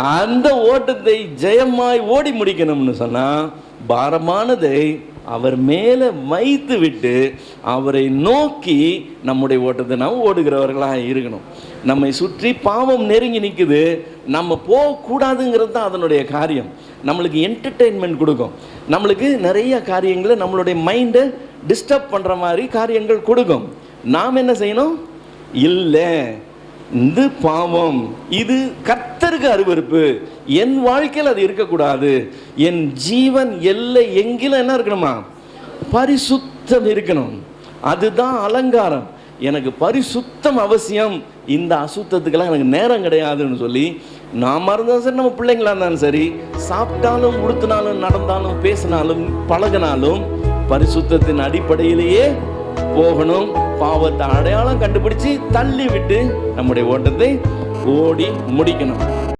அந்த ஓட்டத்தை ஜெயமாய் ஓடி முடிக்கணும்னு சொன்னா பாரமானதை அவர் மேலே வைத்து விட்டு அவரை நோக்கி நம்முடைய ஓட்டத்தை நாம் ஓடுகிறவர்களாக இருக்கணும். நம்மை சுற்றி பாவம் நெருங்கி நிற்குது, நம்ம போகக்கூடாதுங்கிறது தான் அதனுடைய காரியம். நம்மளுக்கு என்டர்டெயின்மெண்ட் கொடுக்கும், நம்மளுக்கு நிறைய காரியங்களை நம்மளுடைய மைண்டை டிஸ்டர்ப் பண்ணுற மாதிரி காரியங்கள் கொடுக்கும். நாம் என்ன செய்யணும்? இல்லை, இது பாவம், இது கர்த்தருக்கு அருவருப்பு, என் வாழ்க்கையில் அது இருக்கக்கூடாது. என் ஜீவன் எல்லை எங்கிலும் என்ன இருக்கணுமா? பரிசுத்தம் இருக்கணும். அதுதான் அலங்காரம். எனக்கு பரிசுத்தம் அவசியம், இந்த அசுத்தத்துக்கெல்லாம் எனக்கு நேரம் கிடையாதுன்னு சொல்லி நாம் இருந்தாலும் சரி, நம்ம பிள்ளைங்களா இருந்தாலும் சரி, சாப்பிட்டாலும் உடுத்தினாலும் நடந்தாலும் பேசினாலும் பழகினாலும் பரிசுத்தத்தின் அடிப்படையிலேயே போகணும். பாவத்தை அடையாளம் கண்டுபிடிச்சு தள்ளி விட்டு நம்முடைய ஓட்டத்தை ஓடி முடிக்கணும்.